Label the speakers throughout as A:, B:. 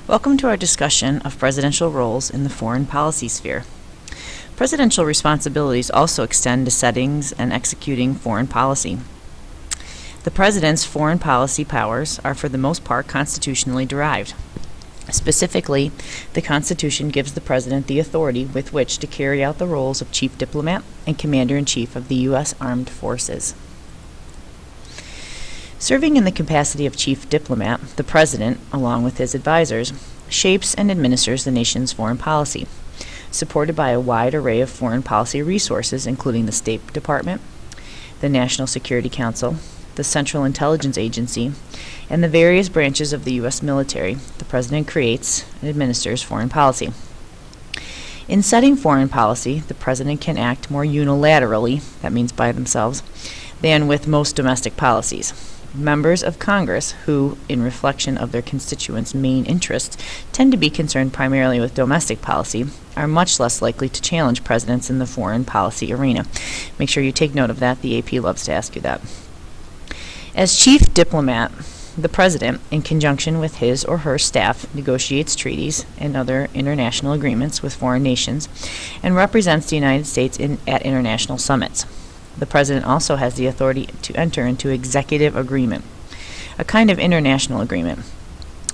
A: Welcome to our discussion of presidential roles in the foreign policy sphere. Presidential responsibilities also extend to settings and executing foreign policy. The president's foreign policy powers are for the most part constitutionally derived. Specifically, the Constitution gives the president the authority with which to carry out the roles of chief diplomat and commander-in-chief of the U.S. Armed Forces. Serving in the capacity of chief diplomat, the president, along with his advisors, shapes and administers the nation's foreign policy, supported by a wide array of foreign policy resources, including the State Department, the National Security Council, the Central Intelligence Agency, and the various branches of the U.S. military. The president creates and administers foreign policy. In setting foreign policy, the president can act more unilaterally, that means by themselves, than with most domestic policies. Members of Congress, who, in reflection of their constituents' main interests, tend to be concerned primarily with domestic policy, are much less likely to challenge presidents in the foreign policy arena. Make sure you take note of that. The AP loves to ask you that. As chief diplomat, the president, in conjunction with his or her staff, negotiates treaties and other international agreements with foreign nations and represents the United States at international summits. The president also has the authority to enter into executive agreement, a kind of international agreement.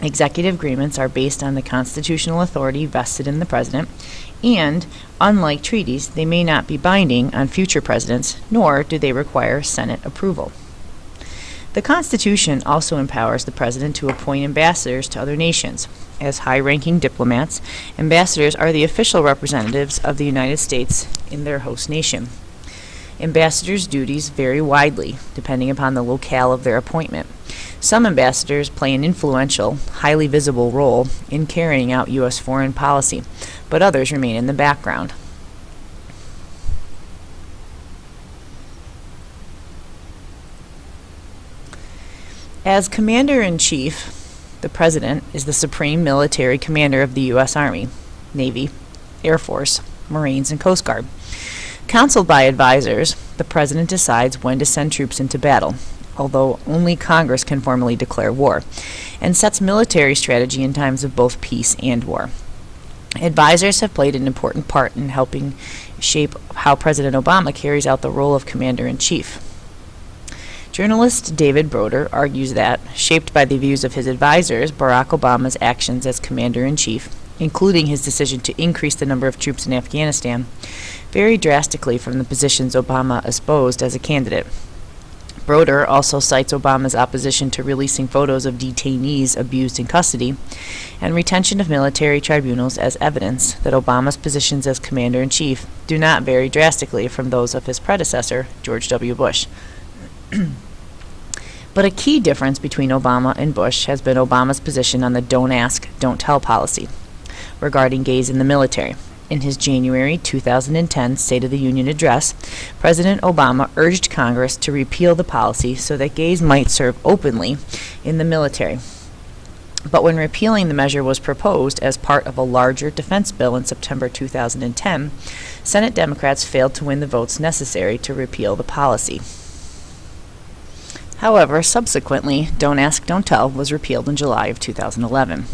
A: Executive agreements are based on the constitutional authority vested in the president, and, unlike treaties, they may not be binding on future presidents, nor do they require Senate approval. The Constitution also empowers the president to appoint ambassadors to other nations. As high-ranking diplomats, ambassadors are the official representatives of the United States in their host nation. Ambassadors' duties vary widely, depending upon the locale of their appointment. Some ambassadors play an influential, highly visible role in carrying out U.S. foreign policy, but others remain in the background. As Commander-in-Chief, the President is the supreme military commander of the U.S. Army, Navy, Air Force, Marines, and Coast Guard. Counseled by advisors, the President decides when to send troops into battle, although only Congress can formally declare war, and sets military strategy in times of both peace and war. Advisors have played an important part in helping shape how President Obama carries out the role of Commander-in-Chief. Journalist David Broder argues that, shaped by the views of his advisors, Barack Obama's actions as Commander-in-Chief, including his decision to increase the number of troops in Afghanistan, vary drastically from the positions Obama espoused as a candidate. Broder also cites Obama's opposition to releasing photos of detainees abused in custody and retention of military tribunals as evidence that Obama's positions as Commander-in-Chief do not vary drastically from those of his predecessor, George W. Bush. But a key difference between Obama and Bush has been Obama's position on the don't ask, don't tell policy regarding gays in the military. In his January 2010 State of the Union address, President Obama urged Congress to repeal the policy so that gays might serve openly in the military. But when repealing the measure was proposed as part of a larger defense bill in September 2010, Senate Democrats failed to win the votes necessary to repeal the policy. However, subsequently, Don't Ask, Don't Tell was repealed in July of 2011.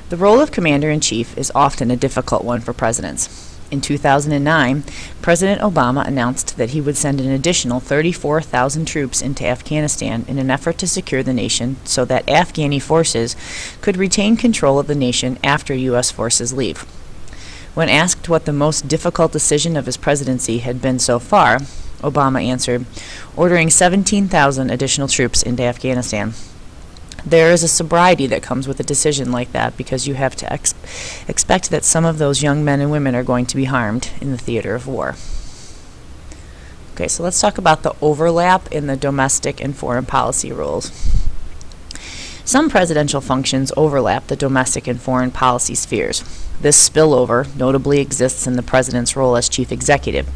A: The role of Commander-in-Chief is often a difficult one for presidents. In 2009, President Obama announced that he would send an additional 34,000 troops into Afghanistan in an effort to secure the nation so that Afghani forces could retain control of the nation after U.S. forces leave. When asked what the most difficult decision of his presidency had been so far, Obama answered, ordering 17,000 additional troops into Afghanistan. There is a sobriety that comes with a decision like that because you have to expect that some of those young men and women are going to be harmed in the theater of war. Okay, so let's talk about the overlap in the domestic and foreign policy roles. Some presidential functions overlap the domestic and foreign policy spheres. This spillover notably exists in the president's role as chief executive,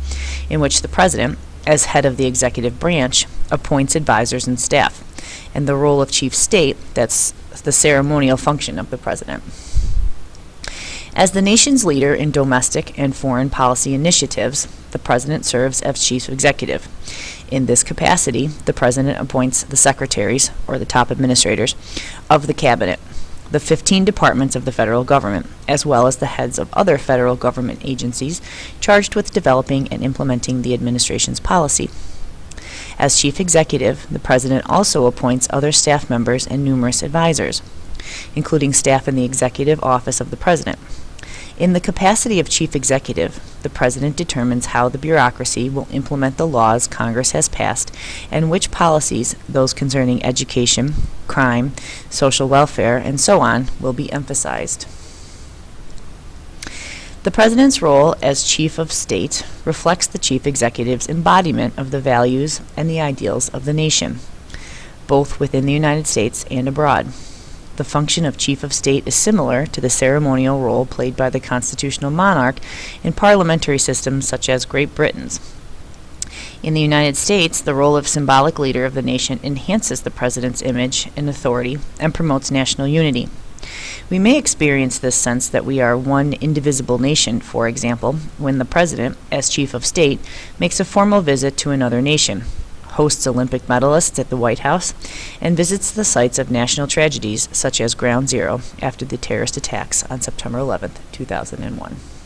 A: in which the president, as head of the executive branch, appoints advisors and staff, and the role of chief state, that's the ceremonial function of the president. As the nation's leader in domestic and foreign policy initiatives, the president serves as chief executive. In this capacity, the president appoints the secretaries, or the top administrators, of the cabinet. the 15 departments of the federal government, as well as the heads of other federal government agencies charged with developing and implementing the administration's policy. As chief executive, the president also appoints other staff members and numerous advisors, including staff in the executive office of the president. In the capacity of chief executive, the president determines how the bureaucracy will implement the laws Congress has passed and which policies, those concerning education, crime, social welfare, and so on, will be emphasized. The president's role as chief of state reflects the chief executive's embodiment of the values and the ideals of the nation, both within the United States and abroad. The function of chief of state is similar to the ceremonial role played by the constitutional monarch in parliamentary systems such as Great Britain's. In the United States, the role of symbolic leader of the nation enhances the president's image and authority and promotes national unity. We may experience this sense that we are one indivisible nation, for example, when the president, as chief of state, makes a formal visit to another nation, hosts Olympic medalists at the White House, and visits the sites of national tragedies such as Ground Zero after the terrorist attacks on September 11, 2001.